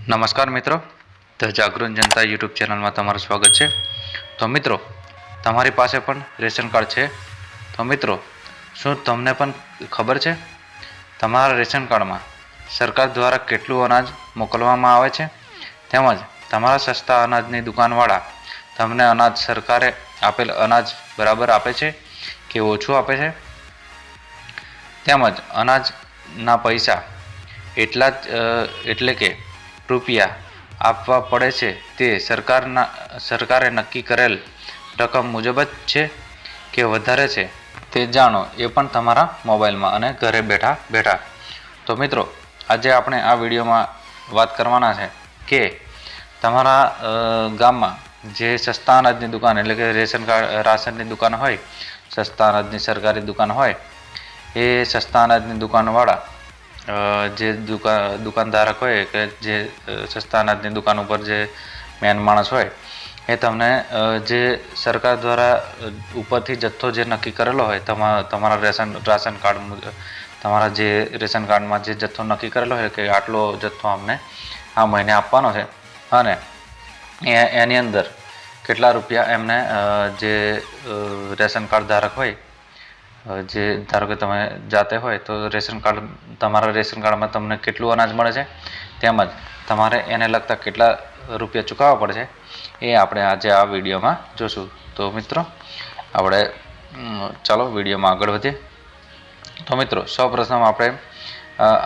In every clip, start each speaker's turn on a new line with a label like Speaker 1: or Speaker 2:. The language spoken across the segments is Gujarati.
Speaker 1: નમસ્કાર મિત્રો, ધ જાગૃત જનતા યુટ્યુબ ચેનલમાં તમારું સ્વાગત છે। તો મિત્રો, તમારી પાસે પણ રેશન કાર્ડ છે? તો મિત્રો, શું તમને પણ ખબર છે તમારા રેશન કાર્ડમાં સરકાર દ્વારા કેટલું અનાજ મોકલવામાં આવે છે? તેમજ તમારા સસ્તા અનાજની દુકાનવાળા તમને અનાજ સરકારે આપેલ અનાજ બરાબર આપે છે કે ઓછું આપે છે? તેમજ અનાજના પૈસા એટલા જ એટલે કે રૂપિયા આપવા પડે છે તે સરકારે નક્કી કરેલ રકમ મુજબ જ છે કે વધારે છે તે જાણો એ પણ તમારા મોબાઈલમાં અને ઘરે બેઠા। તો મિત્રો, આજે આપણે આ વિડીયોમાં વાત કરવાના છે કે તમારા ગામમાં જે સસ્તા અનાજની દુકાન એટલે કે રાશનની દુકાન હોય, સસ્તા અનાજની સરકારી દુકાન હોય, એ સસ્તા અનાજની દુકાનવાળા જે દુકાનધારક હોય કે જે સસ્તા અનાજની દુકાન ઉપર જે મેન માણસ હોય એ તમને જે સરકાર દ્વારા ઉપરથી જથ્થો જે નક્કી કરેલો હોય તમારા રાશન કાર્ડ તમારા જે રેશન કાર્ડમાં જે જથ્થો નક્કી કરેલો હોય કે આટલો જથ્થો અમને આ મહિને આપવાનો છે અને એની અંદર કેટલા રૂપિયા એમને જે રેશન કાર્ડ ધારક હોય, જે ધારો કે તમે જાતે હોય તો તમારા રેશન કાર્ડમાં તમને કેટલું અનાજ મળે છે તેમજ તમારે એને લગતા કેટલા રૂપિયા ચૂકવવા પડશે એ આપણે આજે આ વિડીયોમાં જોશું। તો મિત્રો, આપણે ચાલો વિડીયોમાં આગળ વધીએ। તો મિત્રો, સૌપ્રથમ આપણે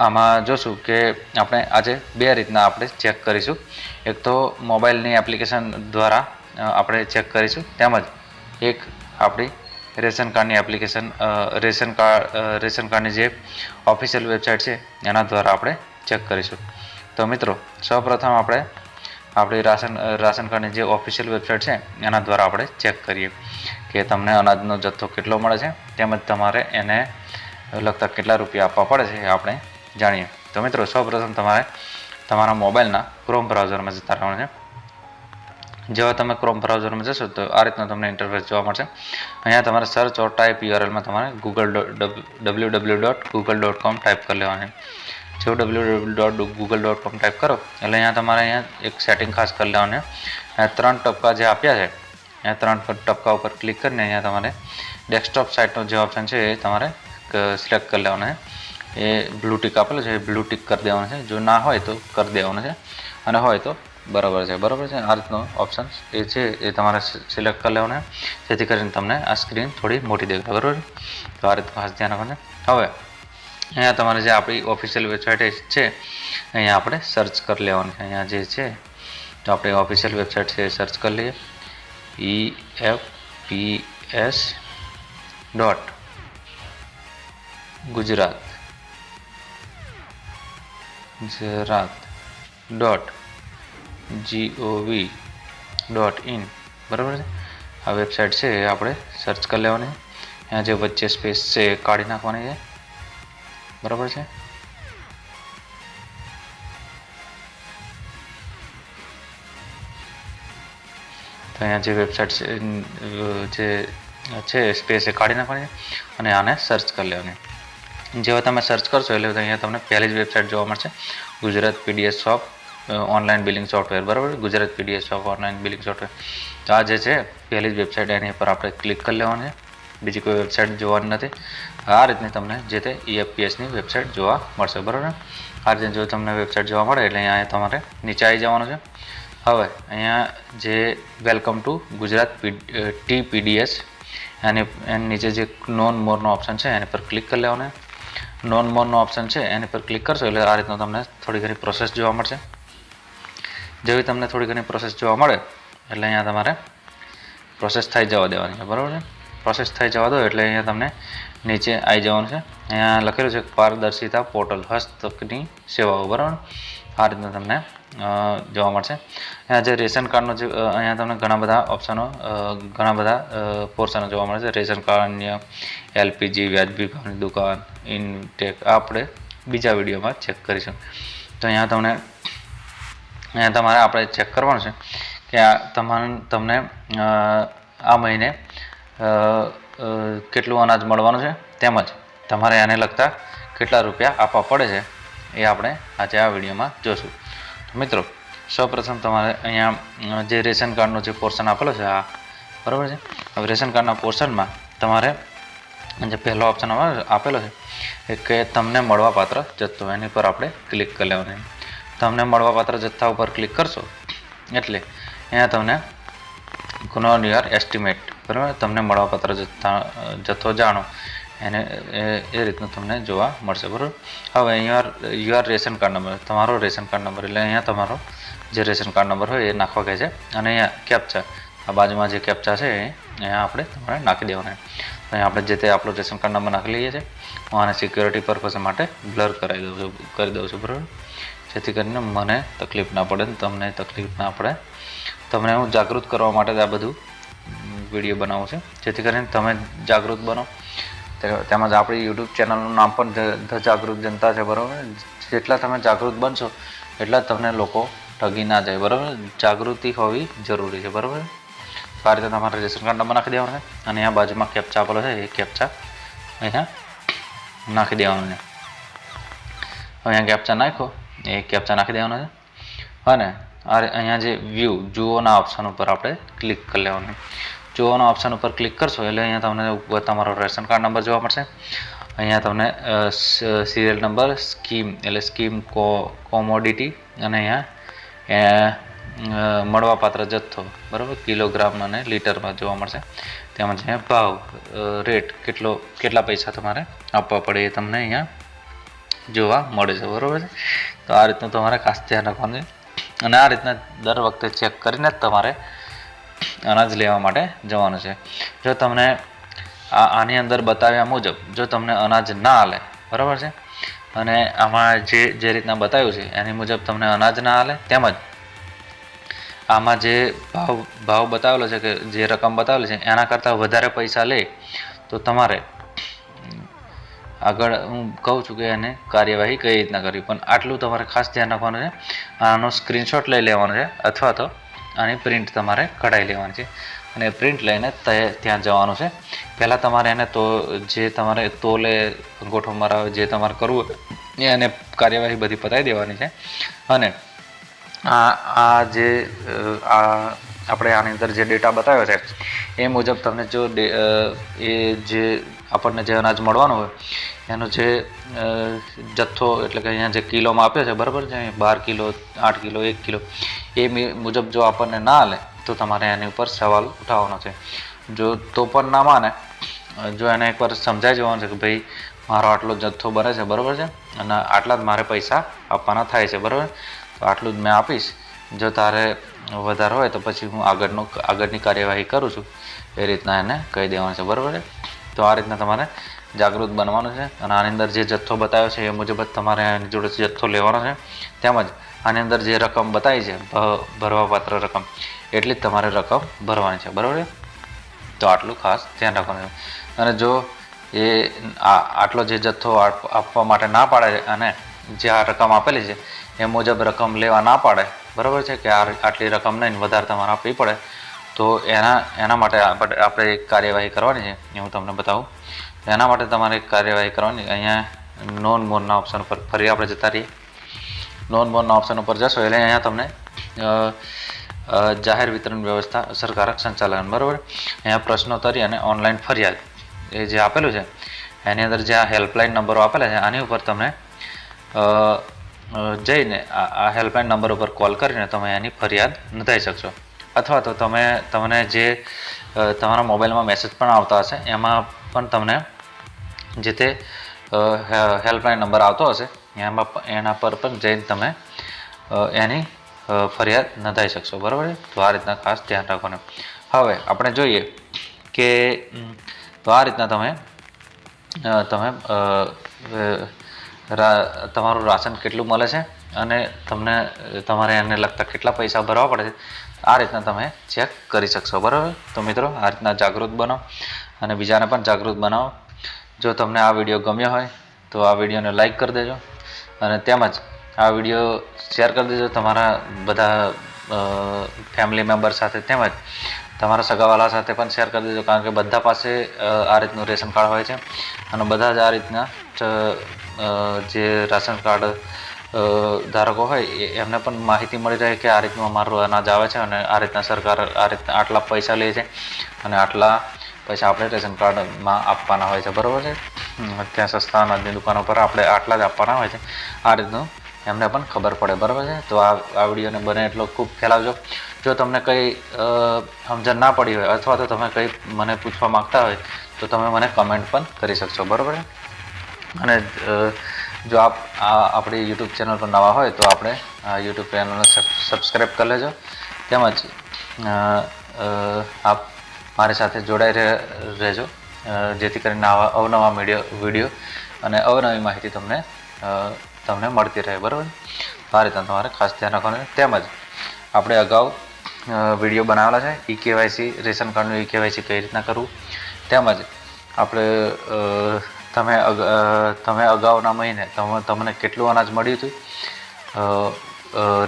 Speaker 1: આમાં જોશું કે આપણે આજે બે રીતના આપણે ચેક કરીશું। એક તો મોબાઈલની એપ્લિકેશન દ્વારા આપણે ચેક કરીશું, તેમજ એક આપણી રેશન કાર્ડની એપ્લિકેશન રેશન કાર્ડની જે ઓફિશિયલ વેબસાઇટ છે એના દ્વારા આપણે ચેક કરીશું। તો મિત્રો, સૌપ્રથમ આપણે આપણી રાશન કાર્ડની જે ઓફિશિયલ વેબસાઇટ છે એના દ્વારા આપણે ચેક કરીએ કે તમને અનાજનો જથ્થો કેટલો મળે છે તેમજ તમારે એને લગતા કેટલા રૂપિયા આપવા પડે છે એ આપણે જાણીએ। તો મિત્રો, સૌપ્રથમ તમારે તમારા મોબાઈલના ક્રોમ બ્રાઉઝરમાં જતા રહેવાનું છે। જેવા તમે ક્રોમ બ્રાઉઝરમાં જશો તો આ રીતનું તમને ઇન્ટરફેસ જોવા મળશે। અહીંયા તમારે સર્ચ ઓર ટાઈપ યુઆરએલમાં તમારે www.google.com ટાઈપ કરી લેવાનું છે। જો www.google.com ટાઈપ કરો એટલે અહીંયા તમારે અહીંયા એક સેટિંગ ખાસ કરી લેવાનું છે। અહીંયા 3 ટપકા જે આપ્યા છે, અહીંયા 3 ટપકા ઉપર ક્લિક કરીને અહીંયા તમારે ડેસ્કટોપ સાઇટનો જે ઓપ્શન છે એ તમારે સિલેક્ટ કરી લેવાનો છે। એ બ્લુ ટિક આપેલો છે, એ બ્લુ ટિક કરી દેવાનું છે। જો ના હોય તો કરી દેવાનું છે અને હોય તો બરાબર છે। આ રીતનો ઓપ્શન એ છે એ તમારે સિલેક્ટ કરી લેવાનો છે જેથી કરીને તમને આ સ્ક્રીન થોડી મોટી દેખાય, બરાબર। તો આ રીતનું ખાસ ધ્યાન રાખવાનું છે। હવે અહીંયા તમારે જે આપણી ઓફિશિયલ વેબસાઇટ છે અહીંયા આપણે સર્ચ કરી લેવાનું છે। અહીંયા જે છે તો આપણી ઓફિશિયલ વેબસાઇટ છે એ સર્ચ કરી લઈએ, efps.gujarat.gov.in, બરાબર છે। આ વેબસાઇટ છે એ આપણે સર્ચ કરી લેવાની છે। અહીંયા જે વચ્ચે સ્પેસ છે એ કાઢી નાખવાની છે, બરાબર છે। તો અહીંયા જે વેબસાઇટ છે સ્પેસ એ કાઢી નાખવાની છે અને આને સર્ચ કરી લેવાની। જેવા તમે સર્ચ કરશો એટલે અહીંયા તમને પહેલી જ વેબસાઇટ જોવા મળશે, Gujarat PDS shop online billing software, બરાબર। Gujarat PDS shop online billing software, તો આ જે છે પહેલી જ વેબસાઇટ, એની પર આપણે ક્લિક કરી લેવાનું છે। બીજી કોઈ વેબસાઇટ જોવાની નથી। આ રીતની તમને જે તે EFPSની વેબસાઇટ જોવા મળશે, બરાબર। આ રીતે જો તમને વેબસાઇટ જોવા મળે એટલે અહીંયા તમારે નીચે આવી જવાનું છે। હવે અહીંયા જે વેલકમ ટુ ગુજરાત TPDS એની નીચે જે નોન મોરનો ઓપ્શન છે એની પર ક્લિક કરી લેવાનું છે। નોન મોરનો ઓપ્શન છે એની પર ક્લિક કરશો એટલે આ રીતનું તમને થોડી ઘણી પ્રોસેસ જોવા મળશે। જેવી તમને થોડી ઘણી પ્રોસેસ જોવા મળે એટલે અહીંયા તમારે પ્રોસેસ થઈ જવા દેવાની છે, બરાબર છે। પ્રોસેસ થઈ જવા દો એટલે અહીંયા તમને નીચે આવી જવાનું છે। અહીંયા લખેલું છે પારદર્શિતા પોર્ટલ હસ્તકની સેવાઓ, બરાબર। આ રીતના તમને જોવા મળશે। અહીંયા જે રેશન કાર્ડનો જે અહીંયા તમને ઘણા બધા ઓપ્શનો ઘણા બધા પોર્શનો જોવા મળે છે। રેશન કાર્ડ, અન્ય LPG, વ્યાજબી ભાવની દુકાન, ઇનટેક, આપણે બીજા વિડીયોમાં ચેક કરીશું। તો અહીંયા તમારે આપણે ચેક કરવાનું છે કે તમને આ મહિને કેટલું અનાજ મળવાનું છે તેમજ તમારે આને લગતા કેટલા રૂપિયા આપવા પડે છે એ આપણે આજે આ વિડીયોમાં જોશું। મિત્રો સૌપ્રથમ તમારે અહીંયા જે રેશન કાર્ડનો જે પોર્શન આપેલો છે આ બરાબર છે. હવે રેશન કાર્ડના પોર્શનમાં તમારે જે પહેલો ઓપ્શન આપેલો છે કે તમને મળવાપાત્ર જથ્થો, એની પર આપણે ક્લિક કરી લેવાનું. તમને મળવાપાત્ર જથ્થા ઉપર ક્લિક કરશો એટલે અહીંયા તમને ગુણ યોર એસ્ટિમેટ, બરાબર, તમને મળવાપાત્ર જથ્થો જાણો એને એ રીતનું તમને જોવા મળશે. બરાબર. હવે યુઆર રેશન કાર્ડ નંબર, તમારો રેશન કાર્ડ નંબર એટલે અહીંયા તમારો જે રેશન કાર્ડ નંબર હોય એ નાખવા કહે છે. અને અહીંયા કેપ્ચા, આ બાજુમાં જે કેપ્ચા છે અહીંયા આપણે તમારે નાખી દેવાના. અહીંયા આપણે જે તે આપણો રેશન કાર્ડ નંબર નાખી લઈએ છીએ. હું આને સિક્યોરિટી પર્પઝ માટે બ્લર કરી દઉં છું. બરાબર, જેથી કરીને મને તકલીફ ના પડે ને તમને તકલીફ ના પડે. તમને હું જાગૃત કરવા માટે આ બધું વિડીયો બનાવું છું, જેથી કરીને તમે જાગૃત બનો. તેમજ આપણી યુટ્યુબ ચેનલનું નામ પણ ધ જાગૃત જનતા છે. બરાબર, જેટલા તમે જાગૃત બનશો એટલા તમને લોકો ઠગી ના જાય. બરાબર, જાગૃતિ હોવી જરૂરી છે. બરાબર, આ રીતે તમારે રેશન કાર્ડ નંબર નાખી દેવાનો છે. અને અહીંયા બાજુમાં કેપ્ચા આપેલો છે એ કેપ્ચા અહીંયા નાખી દેવાનો છે. અહીંયા કેપ્ચા નાખો, એ કેપ્ચા નાખી દેવાનો છે. અને અહીંયા જે વ્યૂ જુઓના ઓપ્શન ઉપર આપણે ક્લિક કરી લેવાનું. જુઓના ઓપ્શન ઉપર ક્લિક કરશો એટલે અહીંયા તમને ઉપર તમારો રેશન કાર્ડ નંબર જોવા મળશે. અહીંયા તમને સિરિયલ નંબર, સ્કીમ એટલે સ્કીમ કોમોડિટી, અને અહીંયા મળવાપાત્ર જથ્થો, બરાબર, કિલોગ્રામ અને લીટરમાં જોવા મળશે. તેમજ અહીંયા ભાવ, રેટ, કેટલા પૈસા તમારે આપવા પડે એ તમને અહીંયા જોવા મળે છે. બરાબર છે. તો આ રીતનું તમારે ખાસ ધ્યાન રાખવાનું છે. અને આ રીતના દર વખતે ચેક કરીને જ તમારે અનાજ લેવા માટે જવાનું છે. જો તમને આની અંદર બતાવ્યા મુજબ જો તમને અનાજ ના હાલે, બરાબર છે, અને આમાં જે રીતના બતાવ્યું છે એની મુજબ તમને અનાજ ના હાલે, તેમજ આમાં જે ભાવ બતાવેલો છે કે જે રકમ બતાવેલી છે એના કરતાં વધારે પૈસા લે તો તમારે આગળ હું કહું છું કે એને કાર્યવાહી કઈ રીતના કરવી. પણ આટલું તમારે ખાસ ધ્યાન રાખવાનું છે. આનો સ્ક્રીનશોટ લઈ લેવાનો છે અથવા તો આની પ્રિન્ટ તમારે કઢાઈ લેવાની છે. અને પ્રિન્ટ લઈને ત્યાં જવાનું છે. પહેલાં તમારે એને જે તમારે તોલે, અંગૂઠો મરાવે, જે તમારે કરવું એને કાર્યવાહી બધી પતાવી દેવાની છે. અને આપણે આની અંદર જે ડેટા બતાવ્યો છે એ મુજબ તમને જો એ જે આપણને જે અનાજ મળવાનું હોય એનો જે જથ્થો એટલે કે અહીંયા જે કિલોમાં આપ્યો છે, બરાબર છે, 12 કિલો, 8 કિલો, 1 કિલો, એ મુજબ જો આપણને ના હાલે તો તમારે એની ઉપર સવાલ ઉઠાવવાનો છે. જો તો પણ ના માને, જો એને એકવાર સમજાઈ જવાનું છે કે ભાઈ મારો આટલો જથ્થો બને છે, બરાબર છે, અને આટલા જ મારે પૈસા આપવાના થાય છે, બરાબર, તો આટલું જ મેં આપીશ. જો તારે વધારે હોય તો પછી હું આગળની કાર્યવાહી કરું છું, એ રીતના એને કહી દેવાનું છે. બરાબર છે. તો આ રીતના તમારે જાગૃત બનવાનું છે. અને આની અંદર જે જથ્થો બતાવ્યો છે એ મુજબ જ તમારે એની જોડે જથ્થો લેવાનો છે. તેમજ આની અંદર જે રકમ બતાવી છે ભરવાપાત્ર રકમ એટલી જ તમારે રકમ ભરવાની છે. બરાબર છે. તો આટલું ખાસ ધ્યાન રાખવાનું છે. અને જો એ આટલો જે જથ્થો આપવા માટે ના પાડે અને જે આ રકમ આપેલી છે એ મુજબ રકમ લેવા ના પાડે, બરાબર છે, કે આટલી રકમ નહીં વધારે તમારે આપવી પડે, તો એના માટે આપણે એક કાર્યવાહી કરવાની છે, એ હું તમને બતાવું. એના માટે તમારે એક કાર્યવાહી કરવાની. અહીંયા નોન મોરના ઓપ્શન ઉપર ફરી આપણે જતા રહીએ. નોન મોરના ઓપ્શન ઉપર જશો એટલે અહીંયા તમને જાહેર વિતરણ વ્યવસ્થા અસરકારક સંચાલન, બરાબર, અહીંયા પ્રશ્નોત્તરી અને ઓનલાઈન ફરિયાદ એ જે આપેલું છે એની અંદર જે આ હેલ્પલાઇન નંબરો આપેલા છે આની ઉપર તમે જઈને આ હેલ્પલાઇન નંબર ઉપર કોલ કરીને તમે એની ફરિયાદ નોંધાવી શકશો. અથવા તો તમને જે તમારા મોબાઈલમાં મેસેજ પણ આવતા હશે એમાં પણ તમને જે તે હેલ્પલાઇન નંબર આવતો હશે એના પર પણ જઈને તમે એની ફરિયાદ નોંધાવી શકશો. બરાબર છે. તો આ રીતના ખાસ ધ્યાન રાખવાનું. હવે આપણે જોઈએ કે તો આ રીતના તમે તમારું રાશન કેટલું મળે છે અને તમારે એને લગતા કેટલા પૈસા ભરવા પડે છે આ રીતના તમે ચેક કરી શકશો. બરાબર. તો મિત્રો આ રીતના જાગૃત બનો અને બીજાને પણ જાગૃત બનાવો. જો તમને આ વિડીયો ગમ્યો હોય તો આ વિડીયોને લાઈક કરી દેજો અને તેમજ આ વિડીયો શેર કરી દેજો તમારા બધા ફેમિલી મેમ્બર સાથે, તેમજ તમારા સગાવાલા સાથે પણ શેર કરી દેજો, કારણ કે બધા પાસે આ રીતનું રેશન કાર્ડ હોય છે અને બધા જ આ રીતના જે રાશન કાર્ડ ધારકો હોય એમને પણ માહિતી મળી રહે કે આ રીતનું અમારું અનાજ આવે છે અને આ રીતના સરકાર આ રીતના આટલા પૈસા લે છે અને આટલા પૈસા આપણે રેશન કાર્ડમાં આપવાના હોય છે, બરાબર છે. ત્યાં સસ્તા અનાજની દુકાનો પર આપણે આટલા જ આપવાના હોય છે. આ રીતનું એમને પણ ખબર પડે, બરાબર છે. તો આ વિડીયોને બને એટલો ખૂબ ફેલાવજો. જો તમને કંઈ સમજણ ના પડી હોય અથવા તો તમે કંઈ મને પૂછવા માગતા હોય તો તમે મને કમેન્ટ પણ કરી શકશો, બરાબર છે. અને જો આપ આપણી યુટ્યુબ ચેનલ પર નવા હોય તો આપણે યુટ્યુબ ચેનલને સબસ્ક્રાઈબ કરી લેજો. તેમજ આપ મારી સાથે જોડાઈ રહેજો, જેથી કરીને આવા અવનવા વિડીયો અને અવનવી માહિતી તમને મળતી રહે, બરાબર. આ રીતના તમારે ખાસ ધ્યાન રાખવાનું. તેમજ આપણે અગાઉ વિડીયો બનાવેલા છે ઈ-કેવાયસી, રેશન કાર્ડનું ઈ-કેવાયસી કઈ રીતના કરવું. તેમજ આપણે તમે અગાઉના મહિને તમને કેટલું અનાજ મળ્યું હતું,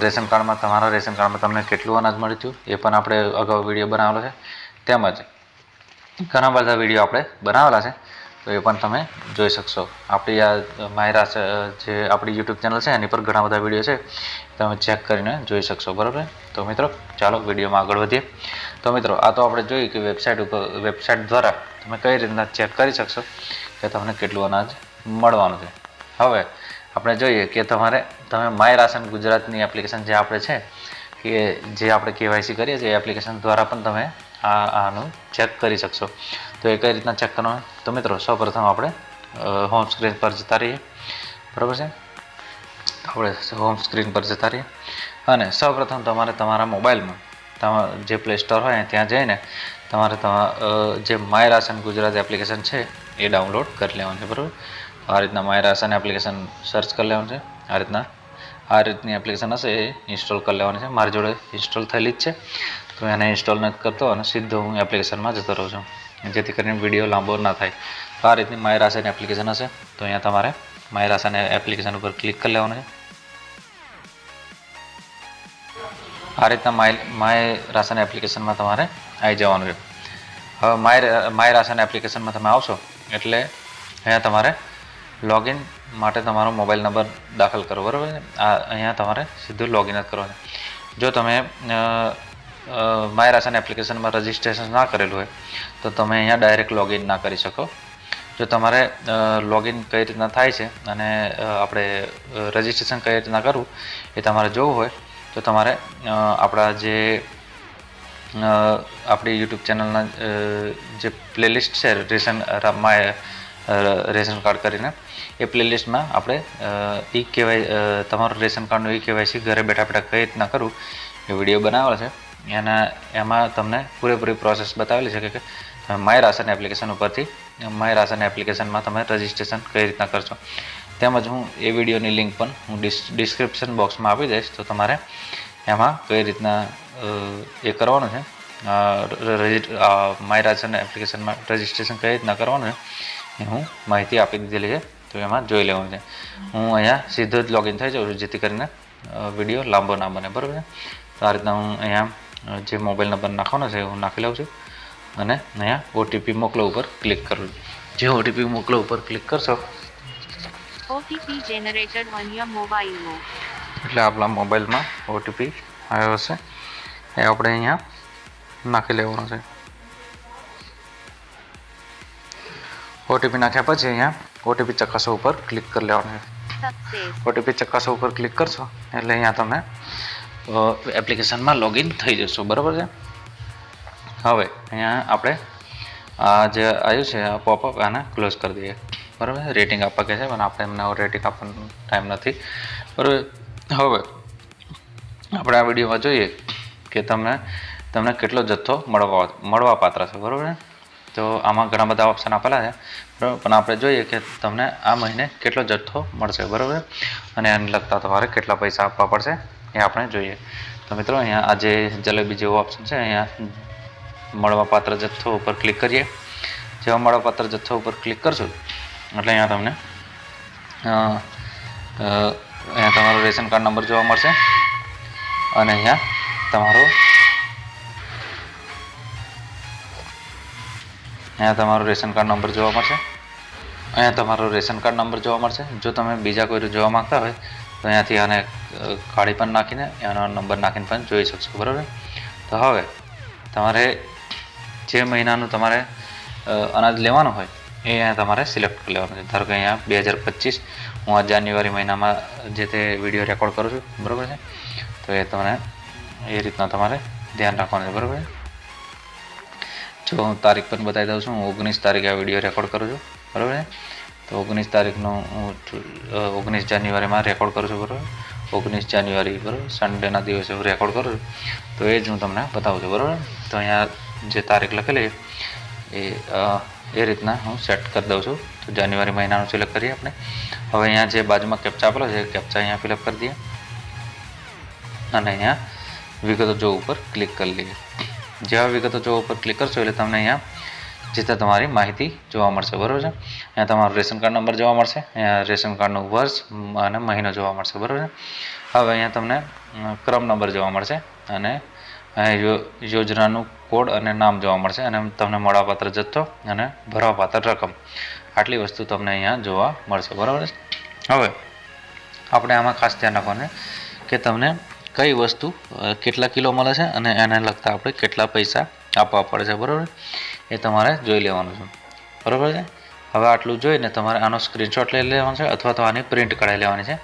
Speaker 1: રેશન કાર્ડમાં તમારા રેશન કાર્ડમાં તમને કેટલું અનાજ મળ્યું હતું એ પણ આપણે અગાઉ વિડીયો બનાવેલો છે. તેમજ ઘણા બધા વિડીયો આપણે બનાવેલા છે, તો એ પણ તમે જોઈ શકશો. આપણી આ માયરા જે આપણી યુટ્યુબ ચેનલ છે એની પર ઘણા બધા વિડીયો છે, તમે ચેક કરીને જોઈ શકશો, બરાબર. તો મિત્રો ચાલો વિડીયોમાં આગળ વધીએ. તો મિત્રો આ તો આપણે જોયું કે વેબસાઇટ દ્વારા તમે કઈ રીતના ચેક કરી શકશો કે તમને કેટલું અનાજ મળવાનું છે. હવે આપણે જોઈએ કે તમે માય રાશન ગુજરાતની એપ્લિકેશન જે આપણે છે કે જે આપણે કેવાયસી કરીએ છીએ એ એપ્લિકેશન દ્વારા પણ તમે આનું ચેક કરી શકશો. તો એ કઈ રીતના ચેક કરવાનું? તો મિત્રો સૌપ્રથમ આપણે હોમ સ્ક્રીન પર જતા રહીએ, બરાબર છે. આપણે હોમ સ્ક્રીન પર જતા રહીએ અને સૌપ્રથમ તમારે તમારા મોબાઈલમાં જે પ્લે સ્ટોર હોય ત્યાં જઈને તમારે જે માય રાશન ગુજરાત એપ્લિકેશન છે એ ડાઉનલોડ કરી લેવાનું છે, બરાબર. આ રીતના માય રાશન એપ્લિકેશન સર્ચ કરી લેવાનું છે. આ રીતની એપ્લિકેશન હશે એ ઇન્સ્ટોલ કરી લેવાની છે. મારી જોડે ઇન્સ્ટોલ થયેલી જ છે, તો એને ઇન્સ્ટોલ નથી કરતો અને સીધો હું એપ્લિકેશનમાં જતો રહું છું, જેથી કરીને વિડીયો લાંબો ના થાય. તો આ રીતની માય રાશન એપ્લિકેશન હશે, તો અહીંયા તમારે માય રાશન એપ્લિકેશન ઉપર ક્લિક કરી લેવાનું છે. આ રીતના માય રાશન એપ્લિકેશનમાં તમારે આવી જવાનું છે. હવે માય રાશન એપ્લિકેશનમાં તમે આવશો એટલે અહીંયા તમારે લોગિન માટે તમારો મોબાઈલ નંબર દાખલ કરો, બરાબર છે. અહીંયા તમારે સીધું લોગિન જ કરવાનું. જો તમે માય રાશન એપ્લિકેશનમાં રજિસ્ટ્રેશન ના કરેલું હોય તો તમે અહીંયા ડાયરેક્ટ લોગિન ના કરી શકો. જો તમારે લોગિન કઈ રીતના થાય છે અને આપણે રજિસ્ટ્રેશન કઈ રીતના કરવું એ તમારે જોવું હોય તો તમારે આપણા જે આપણી યુટ્યુબ ચેનલના જે પ્લેલિસ્ટ છે રેશન કાર્ડ કરીને એ પ્લેલિસ્ટમાં આપણે તમારું રેશન કાર્ડનું ઈ-કેવાયસી ઘરે બેઠા કઈ રીતના કરવું એ વિડીયો બનાવેલો છે. એમાં તમને પૂરેપૂરી પ્રોસેસ બતાવેલી છે કે તમે માય રાશન એપ્લિકેશન ઉપરથી માય રાશન એપ્લિકેશનમાં તમે રજિસ્ટ્રેશન કઈ રીતના કરશો. તેમજ હું એ વિડીયોની લિંક પણ હું ડિસ્ક્રિપ્શન બોક્સમાં આપી દઈશ, તો તમારે એમાં કઈ રીતના એ કરવાનું છે, માય રાશન એપ્લિકેશનમાં રજિસ્ટ્રેશન કઈ રીતના કરવાનું છે એ હું માહિતી આપી દીધેલી છે, તો એમાં જોઈ લેવાનું છે. હું અહીંયા સીધો જ લોગિન થઈ જાઉં છું, જેથી કરીને વિડીયો લાંબો ના બને, બરાબર છે. તો આ રીતના હું અહીંયા જે મોબાઈલ નંબર નાખવાનો છે હું નાખી લઉં છું અને અહીંયા ઓટીપી મોકલો ઉપર ક્લિક કરું. જે ઓટીપી મોકલો ઉપર ક્લિક કરશો
Speaker 2: OTP generated on your mobile
Speaker 1: એટલે આપણા મોબાઈલમાં ઓટીપી આવ્યો હશે એ આપણે અહીંયા નાખી લેવાનો છે. ઓટીપી નાખ્યા પછી અહીંયા ઓટીપી ચકાસો ઉપર ક્લિક કરી લેવાનું છે. ઓટીપી ચકાસો ઉપર ક્લિક કરશો એટલે અહીંયા તમે એપ્લિકેશનમાં લોગિન થઈ જશો, બરાબર છે. હવે અહીંયા આપણે આ જે આવ્યું છે આ પોપઅપ આને ક્લોઝ કરી દઈએ, બરાબર. રેટિંગ આપવા કહે છે પણ આપણે એમને રેટિંગ આપવાનો ટાઈમ નથી, બરાબર. હવે આપણે આ વિડીયોમાં જોઈએ કે તમને કેટલો જથ્થો મળવા પાત્ર છે, બરાબર. તો આમાં ઘણા બધા ઓપ્શન આપેલા છે, બરાબર. પણ આપણે જોઈએ કે તમને આ મહિને કેટલો જથ્થો મળશે, બરાબર. અને એને લગતા તમારે કેટલા પૈસા આપવા પડશે એ આપણે જોઈએ. તો મિત્રો અહીંયા આ જે જલેબી જેવો ઓપ્શન છે અહીંયા મળવાપાત્ર જથ્થો ઉપર ક્લિક કરીએ. જેવા મળવાપાત્ર જથ્થો ઉપર ક્લિક કરશું એટલે અહીંયા તમને અહીંયા તમારો રેશન કાર્ડ નંબર જોવા મળશે અને અહીંયા તમારો રેશન કાર્ડ નંબર જોવા મળશે. અહીંયા તમારો રેશન કાર્ડ નંબર જોવા મળશે. જો તમે બીજા કોઈ જોવા માંગતા હોય તો અહીંયાથી આને કાઢી પણ નાખીને એનો નંબર નાખીને પણ જોઈ શકશો, બરાબર. તો હવે તમારે જે મહિનાનું તમારે અનાજ લેવાનું હોય એ અહીંયા તમારે સિલેક્ટ કરી લેવાનું છે. ધારો કે અહીંયા 2025 હું આ જાન્યુઆરી મહિનામાં જે તે વિડીયો રેકોર્ડ કરું છું, બરાબર છે. તો એ તમને એ રીતના તમારે ધ્યાન રાખવાનું છે, બરાબર. જો હું તારીખ પણ બતાવી દઉં છું. હું 19 તારીખે આ વિડીયો રેકોર્ડ કરું છું, બરાબર છે. તો 19 તારીખનું હું 19 જાન્યુઆરીમાં રેકોર્ડ કરું છું, બરાબર. 19 જાન્યુઆરી, બરાબર, સન્ડેના દિવસે હું રેકોર્ડ કરું છું. તો એ જ હું તમને બતાવું છું, બરાબર. તો અહીંયા જે તારીખ લખેલી એ રીતના હું સેટ કરી દઉં છું. તો જાન્યુઆરી મહિનાનું સિલેક્ટ કરીએ આપણે. હવે અહીંયા જે બાજુમાં કેપ્ચા આપેલો છે કેપ્ચા અહીંયા ફિલઅપ કરી દઈએ અને અહીંયા વિગતો જો ઉપર ક્લિક કરી લઈએ. જેવા વિગતો જો ઉપર ક્લિક કરશો એટલે તમને અહીંયા જે તે તમારી માહિતી જોવા મળશે, બરાબર છે. અહીંયા તમારો રેશન કાર્ડ નંબર જોવા મળશે, અહીંયા રેશન કાર્ડનું વર્ષ અને મહિનો જોવા મળશે, બરાબર છે. હવે અહીંયા તમને ક્રમ નંબર જોવા મળશે અને યોજનાનું કોડ અને નામ જોવા મળશે અને તમને મળવાપાત્ર જથ્થો અને ભરવાપાત્ર રકમ આટલી વસ્તુ તમને અહીંયા જોવા મળશે, બરાબર છે. હવે આપણે આમાં ખાસ ધ્યાન રાખવાનું કે તમને કઈ વસ્તુ કેટલા કિલો મળે છે અને એને લગતા આપણે કેટલા પૈસા આપવા પડે છે, બરાબર. એ તમારે જોઈ લેવાનું છે, બરાબર છે. હવે આટલું જોઈને તમારે આનો સ્ક્રીનશોટ લઈ લેવાનો છે અથવા તો આની પ્રિન્ટ કઢાવી લેવાની છે.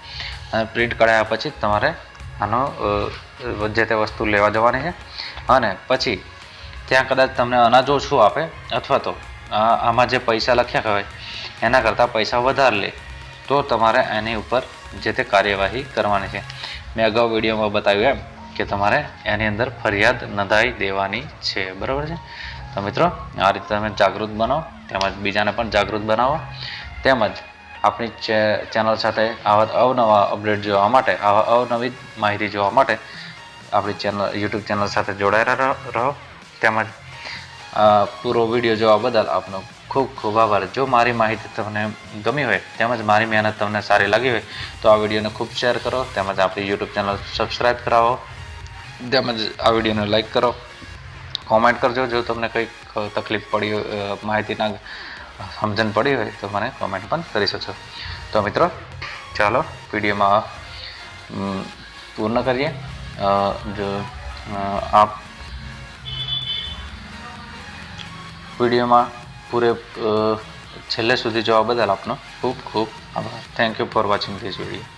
Speaker 1: અને પ્રિન્ટ કઢાવ્યા પછી તમારે આનો જે તે વસ્તુ લેવા જવાની છે અને પછી ત્યાં કદાચ તમને અનાજ ઓછું આપે અથવા તો આમાં જે પૈસા લખ્યા હોય એના કરતાં પૈસા વધારે લે તો તમારે એની ઉપર જે તે કાર્યવાહી કરવાની છે. મેં અગાઉ વિડીયોમાં બતાવ્યું એમ કે તમારે એની અંદર ફરિયાદ નોંધાવી દેવાની છે, બરાબર છે. તો મિત્રો આ રીતે તમે જાગૃત બનો તેમજ બીજાને પણ જાગૃત બનાવો તેમજ આપણી ચેનલ સાથે આવા અવનવા અપડેટ જોવા માટે આવા અવનવી માહિતી જોવા માટે આપણી યુટ્યુબ ચેનલ સાથે જોડાયેલા રહો તેમજ પૂરો વિડીયો જોવા બદલ આપનો ખૂબ ખૂબ આભાર. જો મારી માહિતી તમને ગમી હોય તેમજ મારી મહેનત તમને સારી લાગી હોય તો આ વિડીયોને ખૂબ શેર કરો તેમજ આપણી યુટ્યુબ ચેનલ સબસ્ક્રાઈબ કરાવો તેમજ આ વિડીયોને લાઈક કરો, કોમેન્ટ કરજો. જો તમને કંઈક તકલીફ પડી હોય, માહિતીના સમજણ પડી હોય તો મને કોમેન્ટ પણ કરી શકશો. તો મિત્રો ચાલો વિડીયોમાં પૂર્ણ કરીએ. જો આપ વિડીયોમાં છેલ્લે સુધી જોવા બદલ આપનો ખૂબ ખૂબ આભાર. Thank you for watching this video.